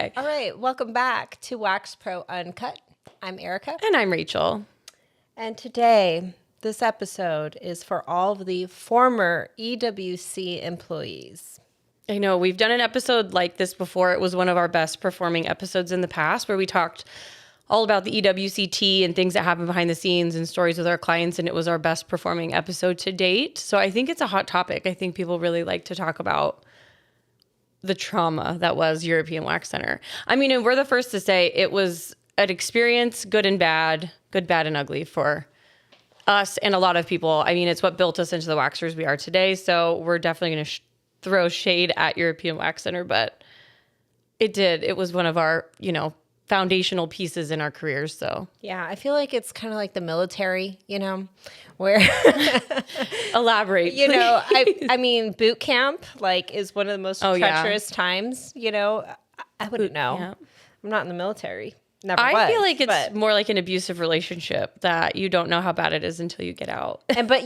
Okay. All right, welcome back to Wax Pro Uncut. I'm Erica. And I'm Rachel. And today, this episode is for all of the former EWC employees. I know we've done an episode like this before. It was one of our best performing episodes in the past where we talked all about the EWCT and things that happen behind the scenes and stories with our clients. And it was our best performing episode to date. So I think it's a hot topic. I think people really like to talk about the trauma that was European Wax Center. I mean, and we're the first to say it was an experience, good, bad, and ugly for us and a lot of people. I mean, it's what built us into the waxers we are today. So we're definitely going to throw shade at European Wax Center, but it was one of our, foundational pieces in our careers. So yeah, I feel like it's kind of like the military, where elaborate. I mean, boot camp is one of the most treacherous times. I wouldn't know. Yeah. I'm not in the military. Never I was, feel like it's more like an abusive relationship that you don't know how bad it is until you get out. But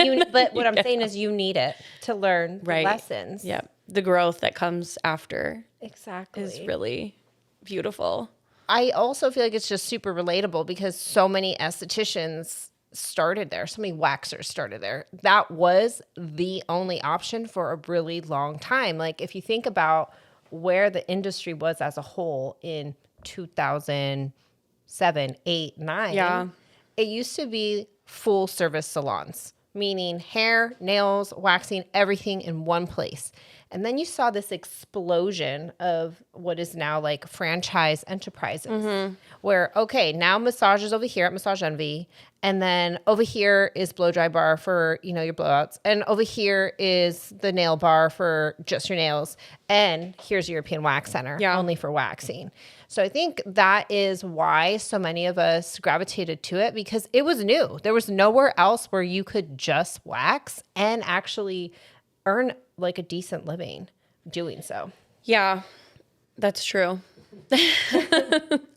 what I'm saying is you need it to learn the lessons. Yeah, the growth that comes after exactly is really beautiful. I also feel like it's just super relatable because so many estheticians started there. So many waxers started there. That was the only option for a really long time. Like if you think about where the industry was as a whole in 2007, 8, 9, it used to be full service salons, meaning hair, nails, waxing, everything in one place. And then you saw this explosion of what is now like franchise enterprises where, okay, now massage is over here at Massage Envy. And then over here is blow dry bar for, your blowouts. And over here is the nail bar for just your nails. And here's European Wax Center only for waxing. So I think that is why so many of us gravitated to it because it was new. There was nowhere else where you could just wax and actually earn like a decent living doing so. Yeah, that's true.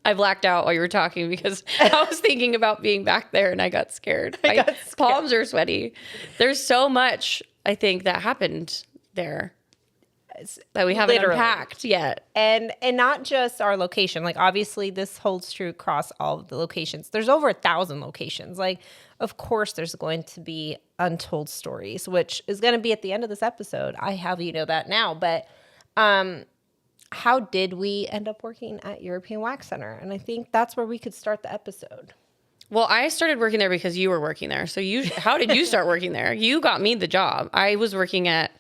I blacked out while you were talking because I was thinking about being back there and I got scared. My palms are sweaty. There's so much, I think, that happened there that we haven't unpacked yet. And not just our location. Like, obviously, this holds true across all of the locations. There's over 1,000 locations. Like, of course, there's going to be untold stories, which is going to be at the end of this episode. I have you know that now. But how did we end up working at European Wax Center? And I think that's where we could start the episode. Well, I started working there because you were working there. So how did you start working there? You got me the job. I was working at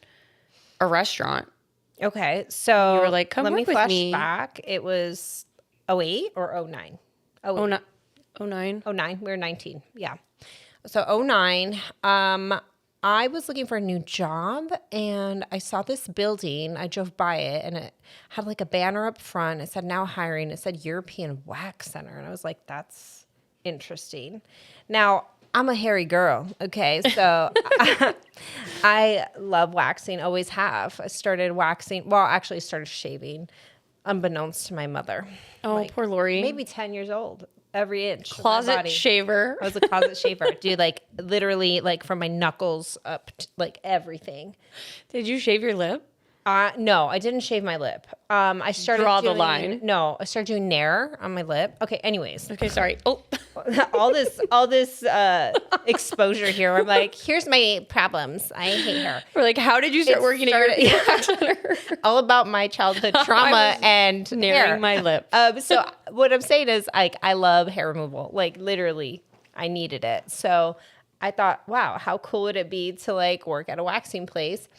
a restaurant. Okay, so you were like, "Come work with me." Back. It was 08 or 09? 09. 09. We were 19. Yeah. So 09. I was looking for a new job and I saw this building. I drove by it and it had like a banner up front. It said now hiring. It said European Wax Center. And I was like, that's interesting. Now, I'm a hairy girl. Okay. So I love waxing, always have. I started waxing. Well, actually started shaving unbeknownst to my mother. Oh, poor Lori. Maybe 10 years old. Every inch. Closet shaver. I was a closet shaver. Dude, literally from my knuckles up to, everything. Did you shave your lip? No, I didn't shave my lip. I started Draw the line. No, I started doing Nair on my lip. Okay, anyways. Okay, sorry. Oh. all this exposure here. I'm like, here's my problems. I hate her. We're like, how did you start working at your Wax Center? All about my childhood trauma and Nairing my lip. So what I'm saying is, I love hair removal. Literally, I needed it. So I thought, wow, how cool would it be to work at a waxing place?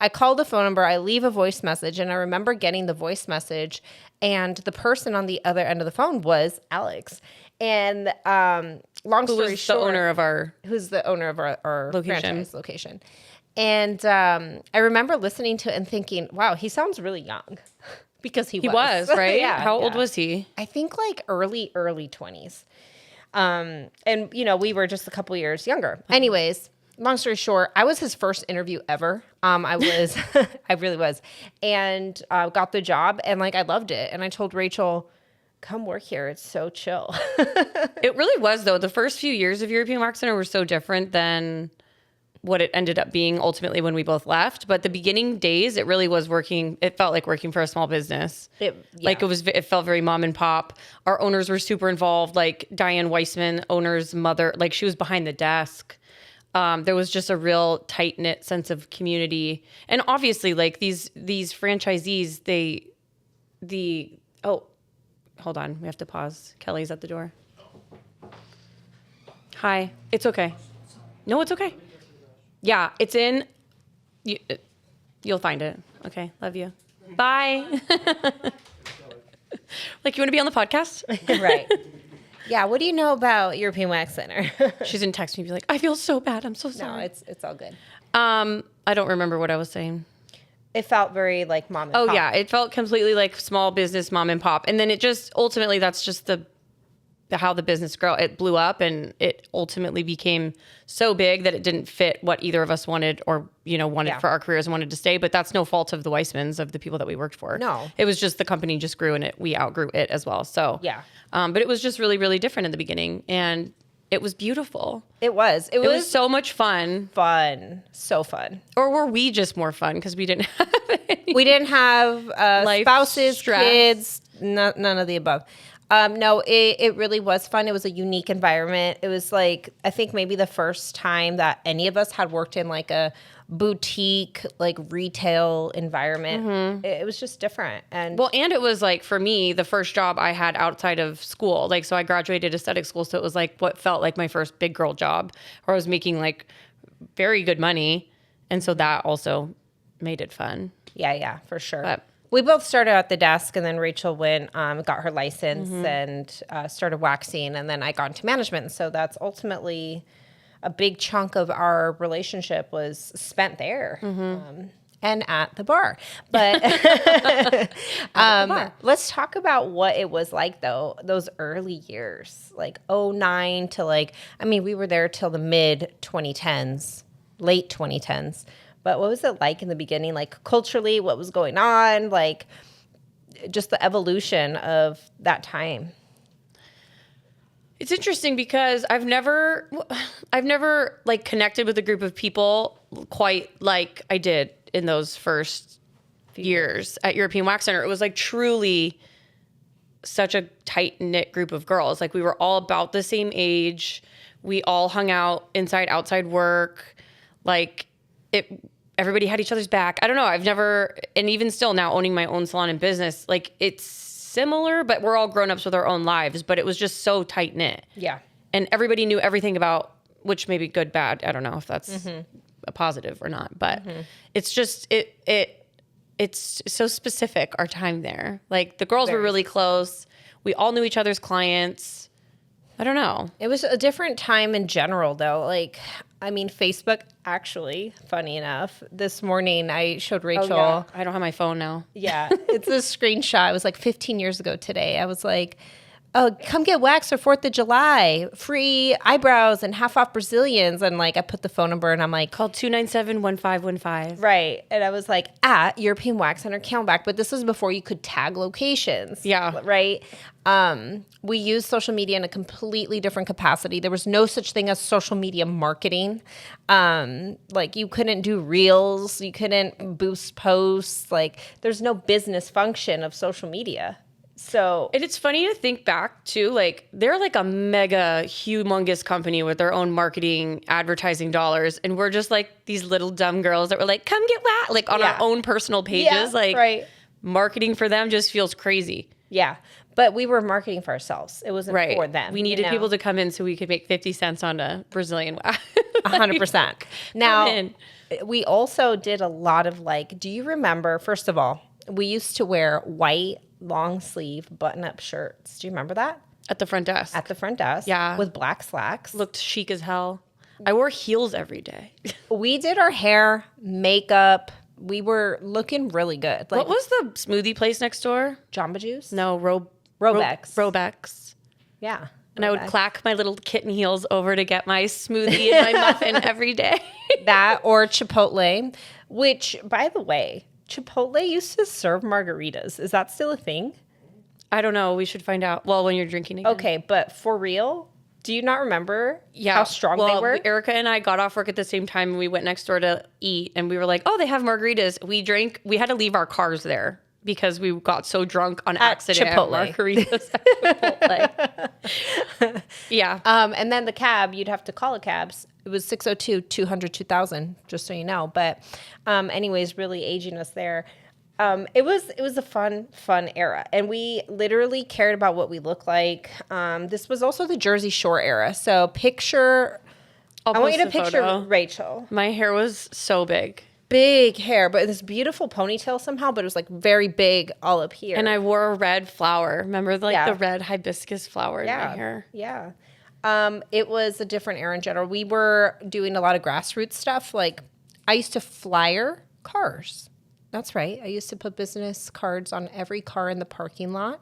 I called the phone number, I leave a voice message, and I remember getting the voice message, and the person on the other end of the phone was Alex. And long story short, who's the owner of our franchise location. And I remember listening to it and thinking, wow, he sounds really young. Because he was, right? Yeah. How old was he? I think early 20s. And, we were just a couple years younger. Anyways, long story short, I was his first interview ever. I really was. And got the job and I loved it. And I told Rachel, come work here. It's so chill. It really was, though. The first few years of European Wax Center were so different than what it ended up being ultimately when we both left. But the beginning days, it really was working. It felt like working for a small business. Like it felt very mom and pop. Our owners were super involved. Like Diane Weissman, owner's mother, like she was behind the desk. There was just a real tight knit sense of community. And obviously like these franchisees, hold on. We have to pause. Kelly's at the door. Hi. It's okay. No, it's okay. Yeah, it's in. You'll find it. Okay, love you. Bye. Like, you want to be on the podcast? Right. Yeah, what do you know about European Wax Center? She's gonna text me and be like, I feel so bad. I'm so sorry. No, it's all good. I don't remember what I was saying. It felt very like mom and pop. Oh, yeah. It felt completely like small business mom and pop. And then it just, ultimately, that's just how the business grew. It blew up and it ultimately became so big that it didn't fit what either of us wanted or, wanted for our careers and wanted to stay. But that's no fault of the Weissmans, of the people that we worked for. No. It was just the company just grew and we outgrew it as well. So, yeah. But it was just really, really different in the beginning. And it was beautiful. It was. It was so much fun. Fun. So fun. Or were we just more fun because we didn't have any We didn't have spouses, stress. kids, none of the above. No, it really was fun. It was a unique environment. It was like, I think maybe the first time that any of us had worked in like a boutique, like retail environment. Mm-hmm. It was just different. And it was like, for me, the first job I had outside of school. Like, so I graduated aesthetic school. So it was like what felt like my first big girl job, where I was making like very good money. And so that also made it fun. Yeah, for sure. But we both started at the desk, and then Rachel went, got her license and started waxing, and then I got into management. So that's ultimately a big chunk of our relationship was spent there and at the bar. But let's talk about what it was like, though, those early years, like 2009 to we were there till the mid 2010s, late 2010s. But what was it like in the beginning? Like culturally, what was going on? Like just the evolution of that time. It's interesting because I've never like connected with a group of people quite like I did in those first years at European Wax Center. It was like truly such a tight knit group of girls. Like we were all about the same age. We all hung out inside, outside work. Like everybody had each other's back. I don't know. I've never, and even still now owning my own salon and business, like it's similar, but we're all grown-ups with our own lives, but it was just so tight knit. Yeah. And everybody knew everything about, which may be good, bad. I don't know if that's a positive or not, but it's just, it's so specific, our time there. Like the girls were really close. We all knew each other's clients. I don't know. It was a different time in general, though. Facebook, actually, funny enough, this morning I showed Rachel. Oh, yeah. I don't have my phone now. Yeah, it's a screenshot. It was like 15 years ago today. I was like, oh, come get waxed for 4th of July. Free eyebrows and half off Brazilians. And I put the phone number and I'm like, call 297-1515. Right. And I was like, at European Wax Center, Camelback. But this was before you could tag locations. Yeah. Right. We used social media in a completely different capacity. There was no such thing as social media marketing. You couldn't do reels. You couldn't boost posts. There's no business function of social media. So, and it's funny to think back too, they're like a mega humongous company with their own marketing, advertising dollars. And we're just like these little dumb girls that were like, come get wax, on our own personal pages. Right. Marketing for them just feels crazy. Yeah. But we were marketing for ourselves. It wasn't for them. We needed people to come in so we could make 50 cents on a Brazilian wax. 100%. Now, we also did a lot of do you remember, first of all, we used to wear white long sleeve button up shirts. Do you remember that? At the front desk. At the front desk. Yeah. With black slacks. Looked chic as hell. I wore heels every day. We did our hair, makeup. We were looking really good. What was the smoothie place next door? Jamba Juice? No, Robex. Robex. Yeah. And I would clack my little kitten heels over to get my smoothie and my muffin every day. That or Chipotle, which, by the way, Chipotle used to serve margaritas. Is that still a thing? I don't know. We should find out. Well, when you're drinking again. Okay, but for real, Do you not remember how strong they were? Erica and I got off work at the same time and we went next door to eat and we were like, oh, they have margaritas. We had to leave our cars there because we got so drunk on accident Chipotle. at margaritas at Chipotle. Yeah. And then the cab, you'd have to call a cab. It was 602-200-2000, just so you know. But anyways, really aging us there. It was a fun era. And we literally cared about what we look like. This was also the Jersey Shore era. So I want you to picture Rachel. My hair was so big. Big hair, but this beautiful ponytail somehow, but it was like very big all up here. And I wore a red flower. Remember the red hibiscus flower in my hair? Yeah. It was a different era in general. We were doing a lot of grassroots stuff. Like I used to flyer cars. That's right. I used to put business cards on every car in the parking lot.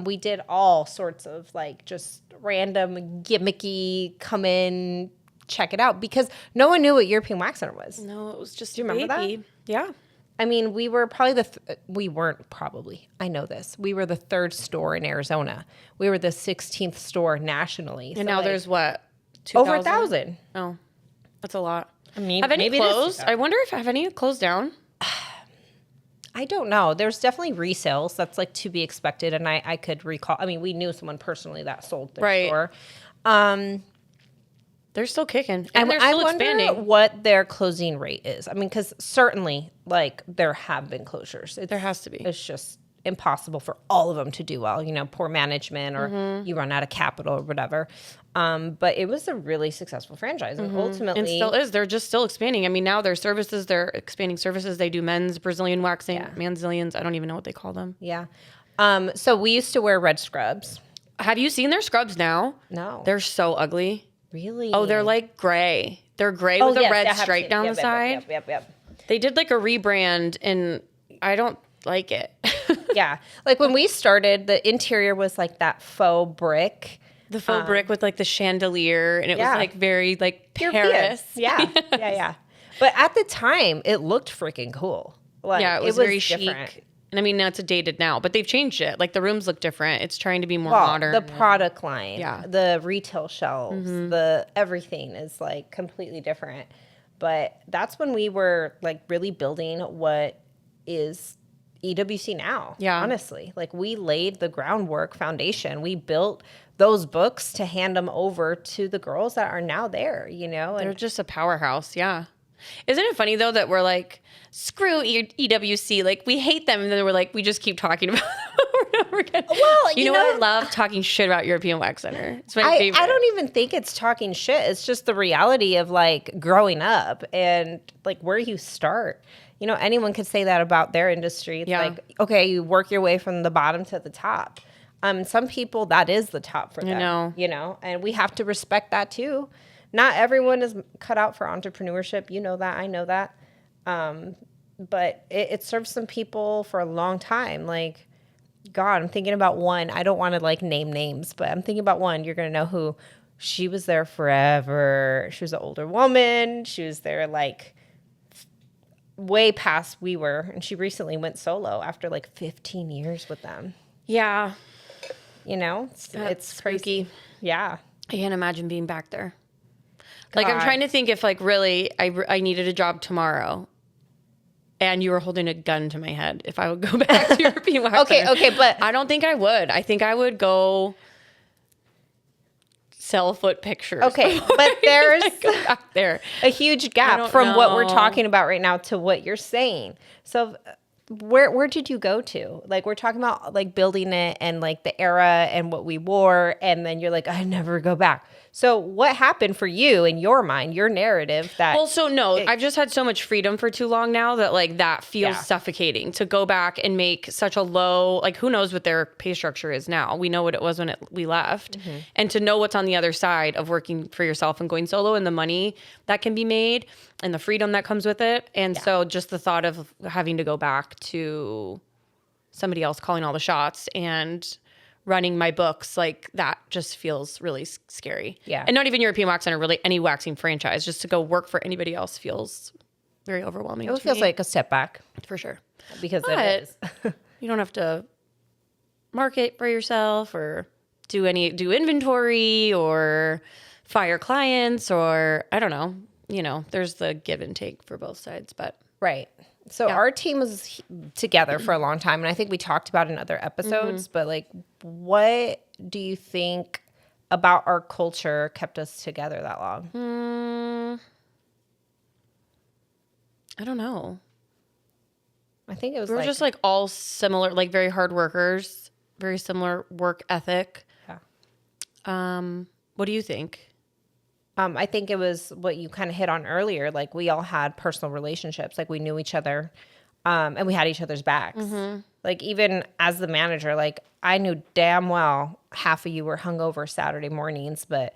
We did all sorts of like just random gimmicky come in, check it out, because no one knew what European Wax Center was. No, it was just Do you remember that? Yeah. I mean, we were probably we weren't probably. I know this. We were the 3rd store in Arizona. We were the 16th store nationally. And now there's what? 2,000? Over 1,000. Oh, that's a lot. I mean, have any maybe closed? I wonder if have any closed down? I don't know. There's definitely resales. That's like to be expected. And I could recall. I mean, we knew someone personally that sold their store. They're still kicking, and they're still expanding. I wonder what their closing rate is. I mean, because certainly, like, there have been closures. There has to be. It's just impossible for all of them to do well. You know, poor management, or you run out of capital, or whatever. But it was a really successful franchise, and ultimately, and still is. They're just still expanding. I mean, now their services, they're expanding services. They do men's Brazilian waxing, manzillions. I don't even know what they call them. Yeah. So we used to wear red scrubs. Have you seen their scrubs now? No. They're so ugly. Really? Oh, they're like gray. They're gray with a red stripe down the side. Yep. They did like a rebrand, and I don't like it. Yeah. Like when we started, the interior was like that faux brick. The faux brick with like the chandelier, and it was like very like Paris. Yeah. But at the time, it looked freaking cool. Like, yeah, it was very different. Chic. And I mean, it's dated now, but they've changed it. Like the rooms look different. It's trying to be more modern. The product line, the retail shelves, the everything is like completely different. But that's when we were like really building what is EWC now. Yeah, honestly, like we laid the groundwork foundation. We built those books to hand them over to the girls that are now there. You know, and they're just a powerhouse. Yeah. Isn't it funny though that we're like, screw EWC, like we hate them, and then we're like, we just keep talking about them over and over again. Well, you know what? I love talking shit about European Wax Center. It's my favorite. I don't even think it's talking shit. It's just the reality of like growing up and like where you start. You know, anyone could say that about their industry. It's like, okay, you work your way from the bottom to the top. Some people, that is the top for them. You know, and we have to respect that too. Not everyone is cut out for entrepreneurship. You know that. I know that. But it serves some people for a long time. Like, God, I'm thinking about one. I don't want to like name names, but I'm thinking about one. You're going to know who. She was there forever. She was an older woman. She was there like way past we were. And she recently went solo after like 15 years with them. Yeah. You know, it's crazy. Yeah. I can't imagine being back there. God. Like, I'm trying to think if, like, really, I needed a job tomorrow, and you were holding a gun to my head, if I would go back to European Wax Center. Okay, but I don't think I would. I think I would go sell foot pictures. Okay, but there's back there a huge gap from what we're talking about right now to what you're saying. So where did you go to? Like, we're talking about like building it and like the era and what we wore, and then you're like, I never go back. So what happened for you in your mind, your narrative that... Well, so no, I've just had so much freedom for too long now that like that feels suffocating to go back and make such a low, like who knows what their pay structure is now. We know what it was when we left. Mm-hmm. And to know what's on the other side of working for yourself and going solo and the money that can be made and the freedom that comes with it. And so just the thought of having to go back to somebody else calling all the shots and running my books, like that just feels really scary. Yeah. And not even European Wax Center, really any waxing franchise, just to go work for anybody else feels very overwhelming. It feels like a step back. For sure. Because it is. You don't have to market for yourself or do inventory or fire clients, or I don't know. There's the give and take for both sides, but right. So our team was together for a long time, and I think we talked about it in other episodes, but like, what do you think about our culture kept us together that long? I don't know. I think it was We were just like all similar, like very hard workers, very similar work ethic. Yeah. What do you think? I think it was what you kind of hit on earlier. Like, we all had personal relationships. Like, we knew each other, and we had each other's backs. Like, even as the manager, like, I knew damn well half of you were hungover Saturday mornings, but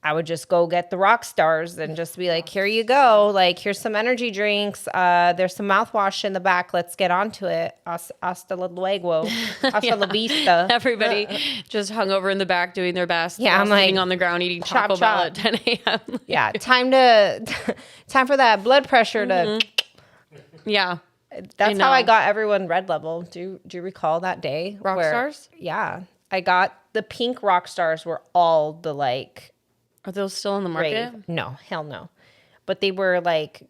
I would just go get the rock stars and just be like, here you go. Like, here's some energy drinks. There's some mouthwash in the back. Let's get onto it. Hasta luego. Hasta la vista. Everybody just hung over in the back doing their best. Yeah, I'm sitting like, on the ground eating chop, Taco Bell chop. at 10 a.m. Yeah, time for that blood pressure to. Yeah. That's how I got everyone red level. Do you recall that day? Rock stars? Yeah. I got the pink rock stars were all the like Are those still on the market? rave. No, hell no. But they were like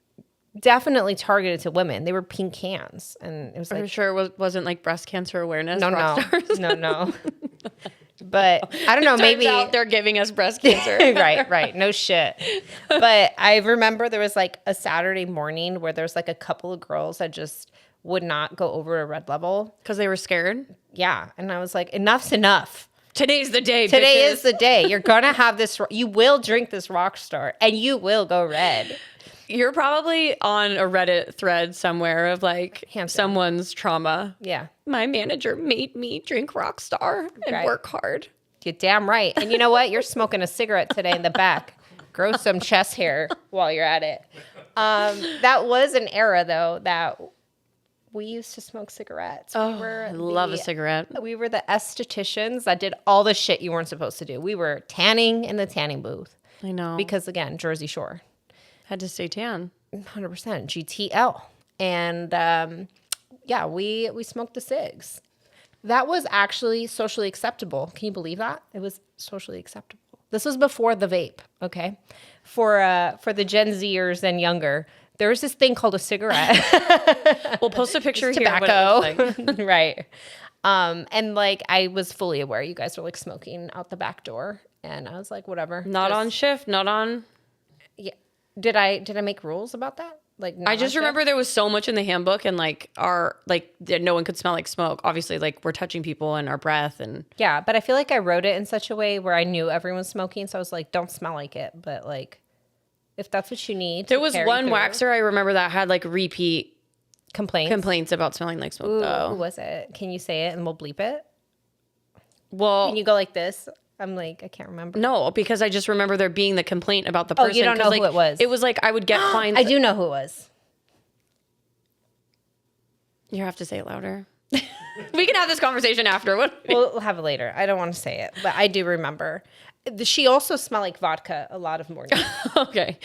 definitely targeted to women. They were pink cans. And it was Are you like, sure it wasn't like breast cancer awareness? no, rock stars? no. But I don't know, Turns maybe out they're giving us breast cancer. right. No shit. But I remember there was like a Saturday morning where there was like a couple of girls that just would not go over a red level. Because they were scared. Yeah. And I was like, enough's enough. Today's the day. Today bitches. is the day. You're going to have this. You will drink this rock star and you will go red. You're probably on a Reddit thread somewhere of like Hands down. someone's trauma. Yeah. My manager made me drink Rockstar and Right. work hard. You're damn right. And you know what? You're smoking a cigarette today in the back. Grow some chest hair while you're at it. That was an era, though, that we used to smoke cigarettes. I love a cigarette. We were the estheticians that did all the shit you weren't supposed to do. We were tanning in the tanning booth. I know. Because, again, Jersey Shore. Had to stay tan. 100% GTL. And, yeah, we smoked the cigs. That was actually socially acceptable. Can you believe that? It was socially acceptable. This was before the vape, okay? For the Gen Zers and younger, there was this thing called a cigarette. We'll post a picture here. Tobacco. What it looks like. Right. And like, I was fully aware you guys were like smoking out the back door. And I was like, whatever. Not on shift, not on. Yeah. Did I make rules about that? Like, not I on just shift? remember there was so much in the handbook and like that no one could smell like smoke. Obviously, like we're touching people and our breath and Yeah, but I feel like I wrote it in such a way where I knew everyone was smoking. So I was like, don't smell like it. But like, if that's what you need. there to was carry one through. waxer I remember that had like repeat complaints about smelling like smoke Ooh, though. who was it? Can you say it and we'll bleep it? Well, Can you go like this? I'm like, I can't remember. no, because I just remember there being the complaint about the Oh, person. you don't know 'cause, who like, it was. It was like I would get clients. I do know who it was. You have to say it louder. We can have this conversation after. We'll have it later. I don't want to say it, but I do remember. She also smelled like vodka a lot of mornings. Okay.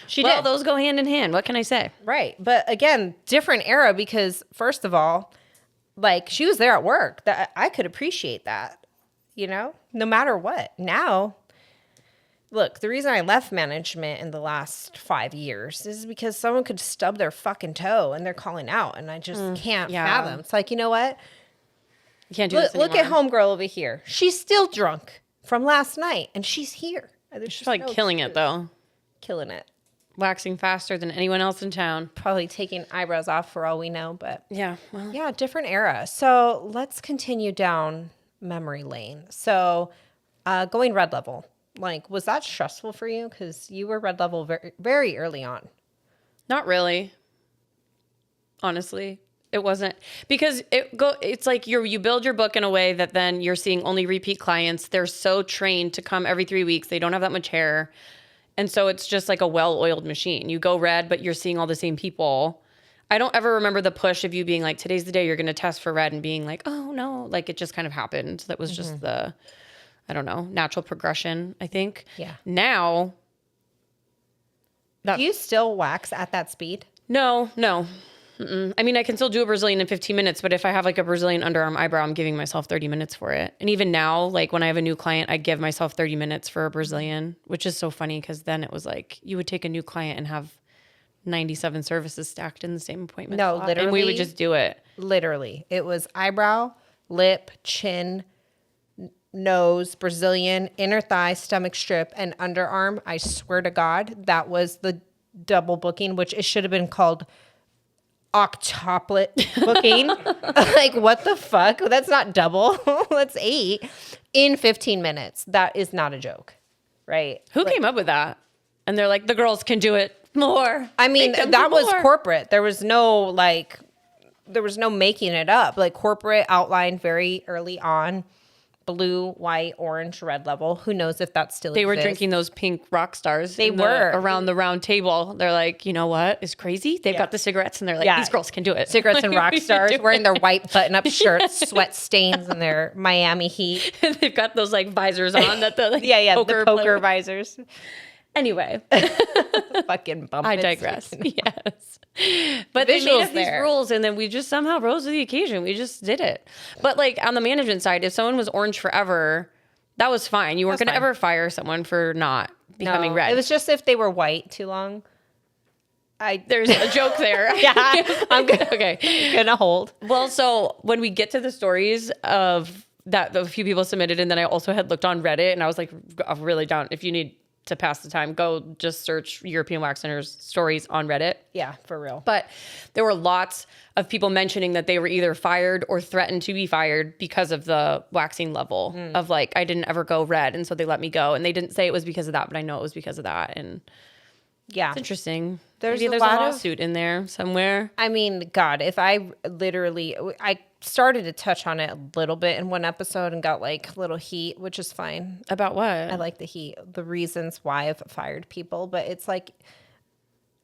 She Well, did. those go hand in hand. What can I say? Right. But again, different era because first of all, like she was there at work. That I could appreciate that, you know, no matter what. Now, look, the reason I left management in the last 5 years is because someone could stub their fucking toe and they're calling out and I just can't yeah. fathom. It's like, you know what? You can't do Look, this look at anymore. homegirl over here. She's still drunk from last night and she's here. There's She's like killing it though. Killing it. Waxing faster than anyone else in town. Probably taking eyebrows off for all we know, but Yeah. Well, yeah, different era. So let's continue down memory lane. So going red level, like, was that stressful for you? Because you were red level very, very early on. not really. Honestly, it wasn't because it's like you build your book in a way that then you're seeing only repeat clients. They're so trained to come every 3 weeks. They don't have that much hair. And so it's just like a well-oiled machine. You go red, but you're seeing all the same people. I don't ever remember the push of you being like, today's the day you're going to test for red and being like, oh no, like it just kind of happened. That was just the, I don't know, natural progression, I think. Yeah. Now, Do you still wax at that speed? no. I mean, I can still do a Brazilian in 15 minutes, but if I have like a Brazilian underarm eyebrow, I'm giving myself 30 minutes for it. And even now, like when I have a new client, I give myself 30 minutes for a Brazilian, which is so funny because then it was like you would take a new client and have 97 services stacked in the same appointment. No, slot, literally. and we would just do it. Literally. It was eyebrow, lip, chin, nose, Brazilian, inner thigh, stomach strip, and underarm. I swear to God, that was the double booking, which it should have been called octuplet booking. Like, what the fuck? That's not double. That's 8 in 15 minutes. That is not a joke, right? Who came up with that? And they're like, the girls can do it more. I mean, They can that do was more. corporate. There was no making it up. Like, corporate outlined very early on, blue, white, orange, red level. Who knows if that still They were exists. drinking those pink rock stars. They were. Around the round table. They're like, you know what is crazy? They've got the cigarettes and they're like, Yeah. these girls can do it. Cigarettes and rock We should stars do wearing it. their white button-up shirts, sweat stains, and their Miami Heat. They've got those like visors on that the like, The poker player- visors. Anyway, Fucking bump. I it. digress. Yes. But they made Visuals up these there. rules and then we just somehow rose to the occasion. We just did it. But like on the management side, if someone was orange forever, that was fine. You weren't going to fine. ever fire someone for not becoming No, red. It was just if they were white too long. There's a joke there. Yeah, I'm Okay. gonna hold. Well, so when we get to the stories of that, a few people submitted, and then I also had looked on Reddit, and I was like, I'm really down. If you need to pass the time, go just search European Wax Center's stories on Reddit. Yeah, for real. But there were lots of people mentioning that they were either fired or threatened to be fired because of the waxing level of like, I didn't ever go red, and so they let me go. And they didn't say it was because of that, but I know it was because of that. And Yeah. it's interesting. There's Maybe a there's lot a of- lawsuit in there somewhere. I mean, God, if I started to touch on it a little bit in one episode and got like a little heat, which is fine. About what? I like the heat, the reasons why I've fired people, but it's like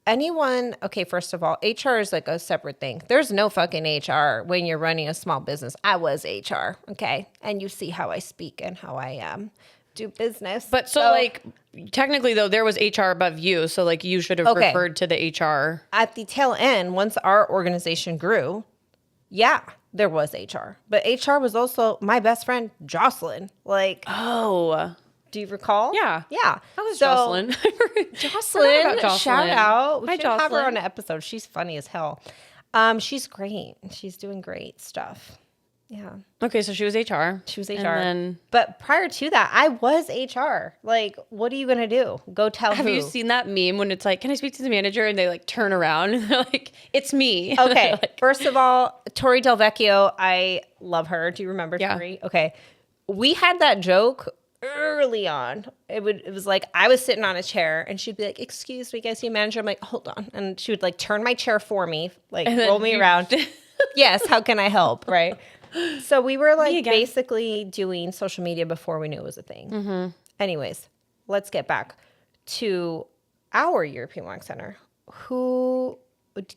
anyone, okay, first of all, HR is like a separate thing. There's no fucking HR when you're running a small business. I was HR, okay? And you see how I speak and how I do business. But so like technically though, there was HR above you. So like you should have Okay. referred to the HR. at the tail end, once our organization grew, yeah, there was HR. But HR was also my best friend, Jocelyn. Like, Oh, do you recall? Yeah. Yeah. that was So, Jocelyn. Jocelyn, about Jocelyn. shout out. We Hi, should have her Jocelyn. on an episode. She's funny as hell. She's great. She's doing great stuff. Yeah. Okay, so she was HR. She was HR. And then But prior to that, I was HR. Like, what are you going to do? Go tell have who? you seen that meme when it's like, can I speak to the manager? And they like turn around and they're like, it's me. Okay. Like, First of all, Tori Del Vecchio, I love her. Do you remember Yeah. Tori? Okay. We had that joke early on. It was like I was sitting on a chair and she'd be like, "Excuse me, guys, you manager." I'm like, "Hold on." And she would like turn my chair for me, like And then roll me you- around. Yes, how can I help? Right. So we were like again. basically doing social media before we knew it was a thing. Mm-hmm. Anyways, let's get back to our European Wax Center. Who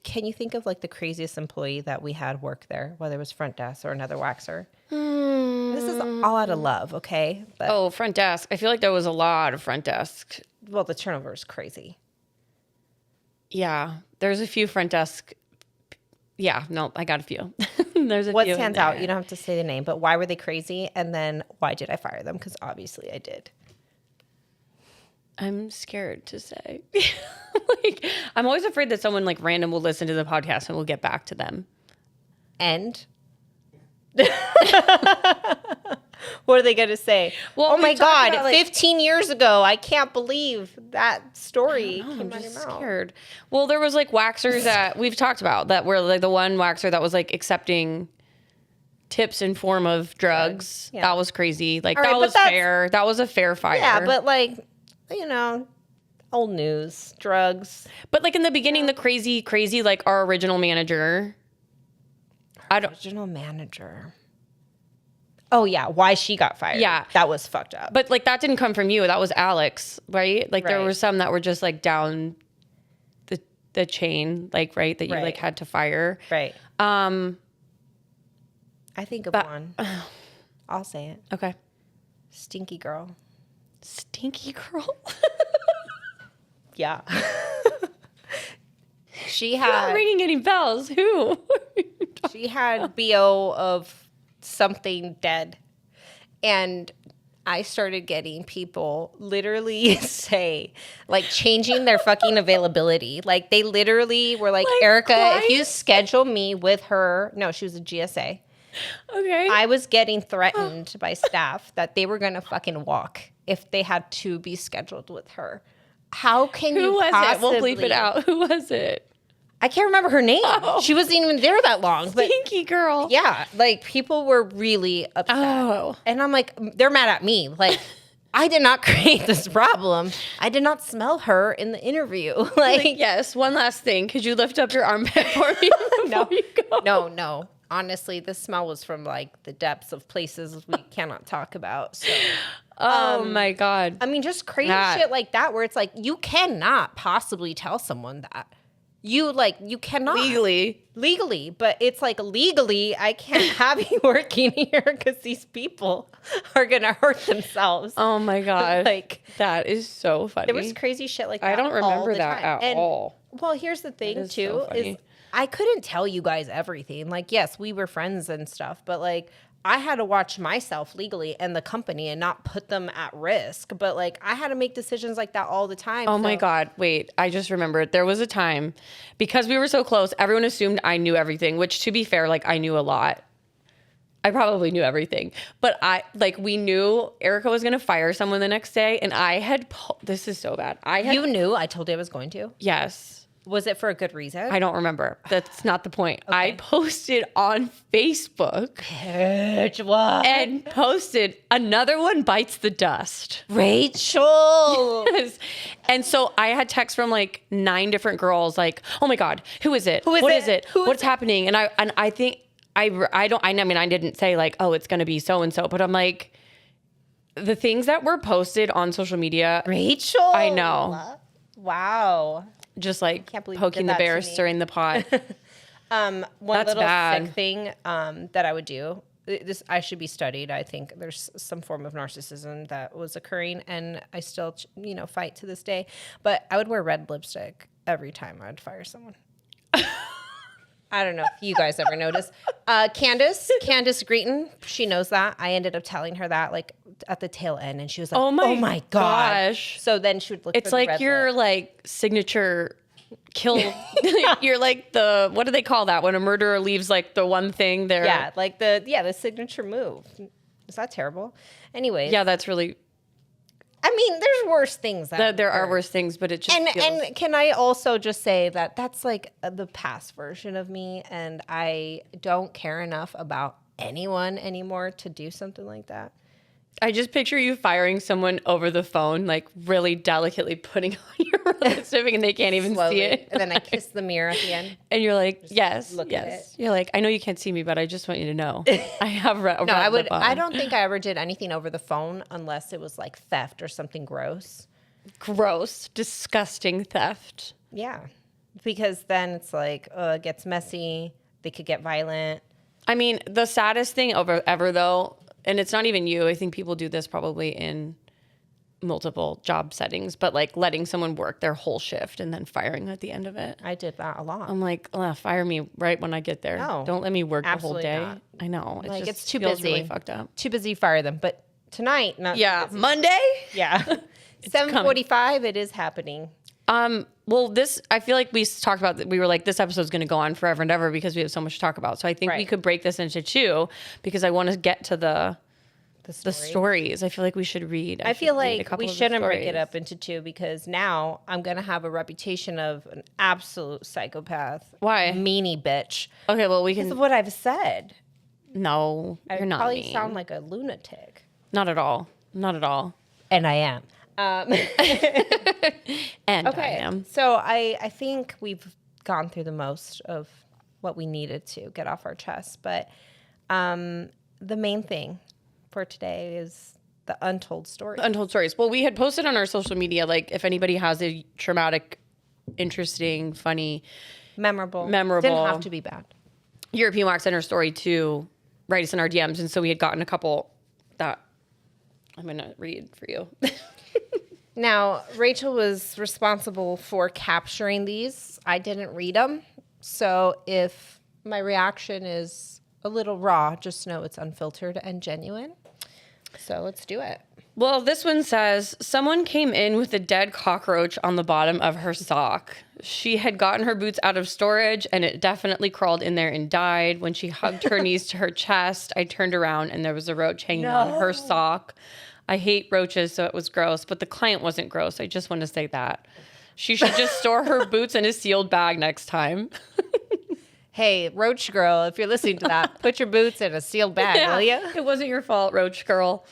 can you think of like the craziest employee that we had work there, whether it was front desk or another waxer? This is all out of love, okay? But oh, front desk. I feel like there was a lot of front desk. well, the turnover is crazy. Yeah, there's a few front desk. Yeah, no, I got a few. There's a What few in stands out? there. You don't have to say the name, but why were they crazy? And then why did I fire them? Because obviously I did. I'm scared to say. Like, I'm always afraid that someone like random will listen to the podcast and we'll get back to them. And what are they going to say? Well, oh we my talked God, about, like- 15 years ago. I can't believe that story I'm came out of just your mouth. scared. Well, there was like waxers that we've talked about that were like the one waxer that was like accepting tips in form of drugs. Yeah. That was crazy. Like All right, that but was that's- fair. That was a fair fire. Yeah, but like, you know, old news, drugs. But like in the beginning, the crazy, like our original manager. I don't. Original manager. Oh yeah, why she got fired? Yeah. that was fucked up. But like that didn't come from you. That was Alex, right? Like there Right. were some that were just like down the chain, like right that you Right. like had to fire. right, Um. I think of But- one. I'll say it. Okay. Stinky girl. Stinky girl. Yeah. She You're not had ringing any bells. Who? she had BO of something dead. And I started getting people literally say, like, changing their fucking availability. Like, they literally were like, Erica, if you schedule me with her, no, she was a GSA. Okay. I was getting threatened by staff that they were going to fucking walk if they had to be scheduled with her. How can Who you was possibly... it? We'll bleep it out. Who was it? I can't remember her name. Oh. She wasn't even there that long. But Stinky girl. yeah, like, people were really upset. Oh. And I'm like, they're mad at me. Like, I did not create this problem. I did not smell her in the interview. Like, Yes. One last thing. Could you lift up your armpit for me before you go? no. Honestly, the smell was from, like, the depths of places we cannot talk about. So, Oh my God. I mean, just crazy shit like that where it's like, you cannot possibly tell someone that. You cannot. Legally, but it's like legally, I can't have you working here because these people are going to hurt themselves. Oh my God. Like, that is so funny. there was crazy shit like that. I don't all remember the that time. at all. Well, here's the thing, is too, so funny. is I couldn't tell you guys everything. Like, yes, we were friends and stuff, but like, I had to watch myself legally and the company and not put them at risk. But like, I had to make decisions like that all the time. Oh my God. Wait, I just remembered. There was a time, because we were so close, everyone assumed I knew everything, which, to be fair, like, I knew a lot. I probably knew everything. But we knew Erica was going to fire someone the next day. And I had, this is so bad. You knew I told you I was going to? Yes. Was it for a good reason? I don't remember. That's not the point. Okay. I posted on Facebook and posted another one bites the dust. Rachel. Yes. And so I had texts from like 9 different girls like, oh my God, who is it? What is it? What's happening? And I think I mean, I didn't say like, oh, it's going to be so-and-so, but I'm like, the things that were posted on social media. Rachel. I know. Wow. Just like Can't believe poking the bear, stirring the pot. One That's little bad. sick thing that I would do. This I should be studied. I think there's some form of narcissism that was occurring, and I still, fight to this day. But I would wear red lipstick every time I'd fire someone. I don't know if you guys ever noticed. Candace Greeton, she knows that. I ended up telling her that like at the tail end, and she was like, "Oh my gosh!" So then she would look. It's for like the red your lip. like signature kill. You're like the, what do they call that when a murderer leaves like the one thing there? Yeah, like the signature move. Is that terrible? Anyways, Yeah, that's really. I mean, there's worse things. There are worse things, but it just feels. And can I also just say that that's like the past version of me, and I don't care enough about anyone anymore to do something like that. I just picture you firing someone over the phone, like really delicately putting on your lipstick, and they can't even Slowly. see it. And then I kiss the mirror at the end. And you're like, yes, look at it. You're like, I know you can't see me, but I just want you to know I have No, I don't think I ever did anything over the phone unless it was like theft or something gross. Gross, disgusting theft. Yeah, because then it's like it gets messy. They could get violent. I mean, the saddest thing ever though, and it's not even you. I think people do this probably in multiple job settings, but like letting someone work their whole shift and then firing at the end of it. I did that a lot. I'm like, fire me right when I get there. No, don't let me work the whole absolutely day. not. I know. Like, Just it's too feels busy. really fucked up. Too busy to fire them. But tonight, not too busy. Monday? Yeah. 7:45, it is happening. Well, I feel like we talked about that. We were like, this episode's going to go on forever and ever because we have so much to talk about. So I think we Right. could break this into 2 because I want to get to the The stories. I feel like we should read. I feel should read a like couple we of the shouldn't break it stories. up into 2 because now I'm going to have a reputation of an absolute psychopath. Why? Meanie bitch. Okay, well, we Because can. of what I've said. No, I you're not probably mean. sound like a lunatic. Not at all. Not at all. And I am. And I Okay. am. So I think we've gone through the most of what we needed to get off our chest. But the main thing for today is the untold story. Untold stories. Well, we had posted on our social media, like, if anybody has a traumatic, interesting, funny, Memorable. Memorable. Didn't have to be bad. European Wax Center story to write us in our DMs. And so we had gotten a couple that I'm going to read for you. Now, Rachel was responsible for capturing these. I didn't read them. So if my reaction is a little raw, just know it's unfiltered and genuine. So let's do it. Well, this one says, someone came in with a dead cockroach on the bottom of her sock. She had gotten her boots out of storage and it definitely crawled in there and died. When she hugged her knees to her chest, I turned around and there was a roach hanging on her sock. I hate roaches, so it was gross, but the client wasn't gross. I just want to say that. She should just store her boots in a sealed bag next time. Hey, Roach Girl, if you're listening to that, put your boots in a sealed bag, will you? It wasn't your fault, Roach Girl.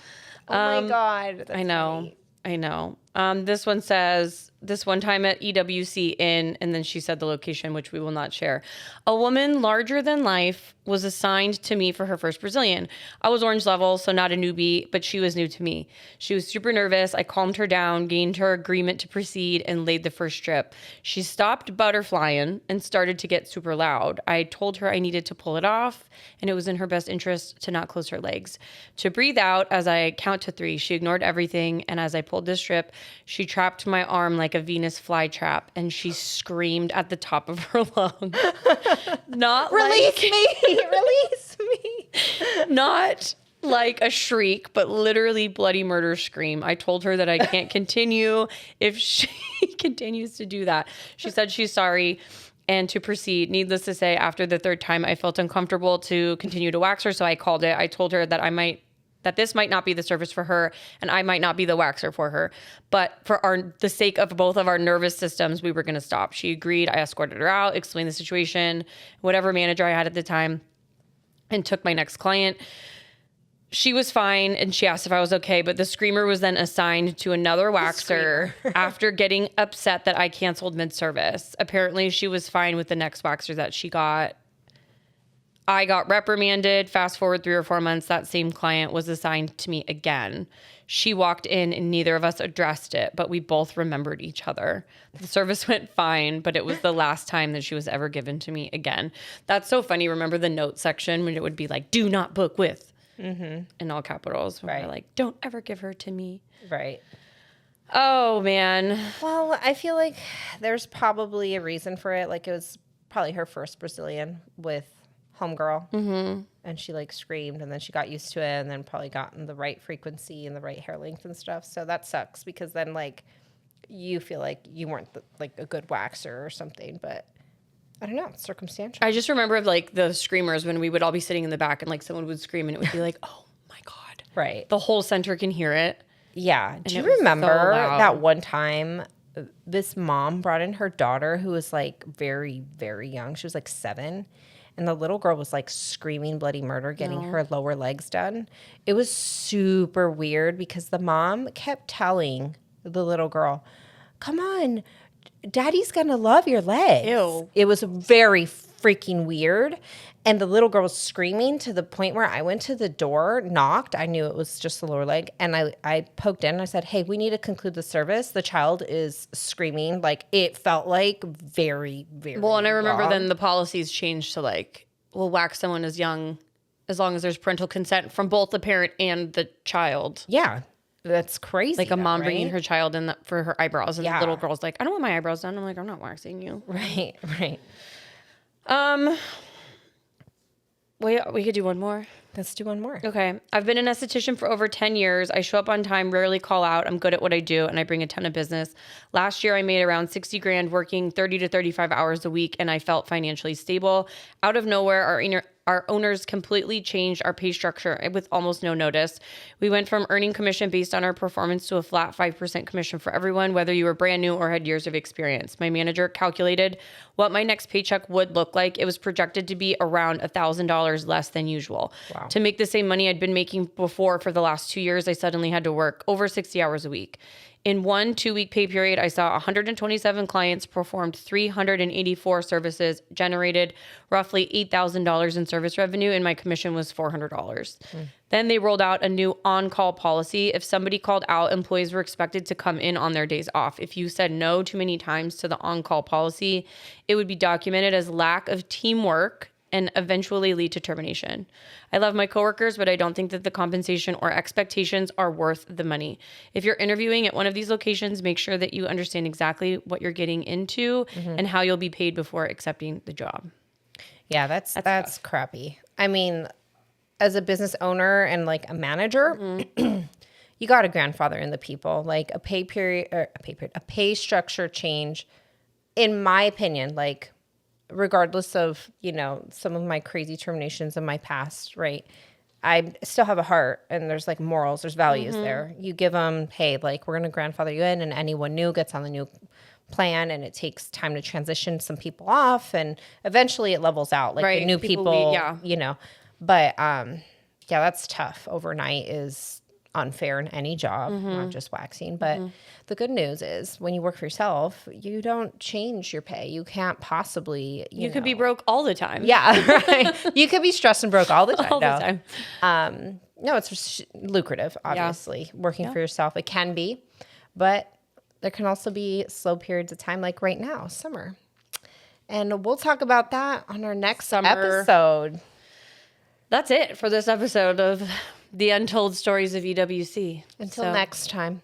Oh my God. That's I know. funny. I know. This one says, this one time at EWC Inn, and then she said the location, which we will not share. A woman larger than life was assigned to me for her first Brazilian. I was orange level, so not a newbie, but she was new to me. She was super nervous. I calmed her down, gained her agreement to proceed, and laid the first strip. She stopped butterflying and started to get super loud. I told her I needed to pull it off, and it was in her best interest to not close her legs. To breathe out as I count to 3, she ignored everything, and as I pulled the strip, she trapped my arm like a Venus flytrap, and she screamed at the top of her lungs. Not Release like, me! Release me! not like a shriek, but literally bloody murder scream. I told her that I can't continue if she continues to do that. She said she's sorry and to proceed. Needless to say, after the 3rd time, I felt uncomfortable to continue to wax her, so I called it. I told her that this might not be the service for her and I might not be the waxer for her. But for the sake of both of our nervous systems, we were going to stop. She agreed. I escorted her out, explained the situation, whatever manager I had at the time, and took my next client. She was fine and she asked if I was okay, but the screamer was then assigned to another waxer after getting upset that I canceled mid-service. Apparently she was fine with the next waxer that she got. I got reprimanded. Fast forward 3 or 4 months, that same client was assigned to me again. She walked in and neither of us addressed it, but we both remembered each other. The service went fine, but it was the last time that she was ever given to me again. That's so funny. Remember the note section when it would be like, do not book with, in all capitals. Right. We're like, don't ever give her to me. Right. Oh, man. Well, I feel like there's probably a reason for it. Like it was probably her first Brazilian with homegirl, and she like screamed, and then she got used to it, and then probably gotten the right frequency and the right hair length and stuff. So that sucks because then like you feel like you weren't like a good waxer or something. But I don't know, it's circumstantial. I just remember like the screamers when we would all be sitting in the back and like someone would scream and it would be like, oh my God, Right. the whole center can hear it. Yeah. Do it you was so remember loud. that one time this mom brought in her daughter who was like very, very young? She was like 7. And the little girl was like screaming bloody murder, getting her lower legs done. It was super weird because the mom kept telling the little girl, come on, daddy's going to love your legs. Ew. It was very freaking weird. And the little girl was screaming to the point where I went to the door, knocked. I knew it was just the lower leg. And I poked in and I said, hey, we need to conclude the service. The child is screaming. Like it felt like very, very Well, and I remember wrong. then the policies changed to like, we'll wax someone as young as long as there's parental consent from both the parent and the child. Yeah. That's crazy. Like a though, mom right? bringing her child in for her eyebrows, and Yeah. the little girl's like, I don't want my eyebrows done. I'm like, I'm not waxing you. Right, right. We could do one more. Let's do one more. Okay. I've been an esthetician for over 10 years. I show up on time, rarely call out. I'm good at what I do, and I bring a ton of business. Last year, I made around 60 grand working 30 to 35 hours a week, and I felt financially stable. Out of nowhere, our owners completely changed our pay structure with almost no notice. We went from earning commission based on our performance to a flat 5% commission for everyone, whether you were brand new or had years of experience. My manager calculated what my next paycheck would look like. It was projected to be around $1,000 less than usual. Wow. To make the same money I'd been making before for the last 2 years, I suddenly had to work over 60 hours a week. In 1 2-week pay period, I saw 127 clients, performed 384 services, generated roughly $8,000 in service revenue, and my commission was $400. Then they rolled out a new on-call policy. If somebody called out, employees were expected to come in on their days off. If you said no too many times to the on-call policy, it would be documented as lack of teamwork and eventually lead to termination. I love my coworkers, but I don't think that the compensation or expectations are worth the money. If you're interviewing at one of these locations, make sure that you understand exactly what you're getting into and how you'll be paid before accepting the job. Yeah, that's crappy. I mean, as a business owner and like a manager, you got to grandfather in the people. Like a pay structure change, in my opinion, like regardless of, you know, some of my crazy terminations in my past, right? I still have a heart and there's like morals, there's values there. You give them, hey, like we're going to grandfather you in, and anyone new gets on the new plan, and it takes time to transition some people off, and eventually it levels out. Like the new people, you know, but yeah, that's tough. Overnight is unfair in any job, not just waxing. But the good news is when you work for yourself, you don't change your pay. You can't possibly, you could be broke all the time. Yeah, right. You could be stressed and broke all the time. All the time. No, it's lucrative, obviously, working for yourself. It can be, but there can also be slow periods of time like right now, summer. And we'll talk about that on our next episode. That's it for this episode of The Untold Stories of EWC. Until next time.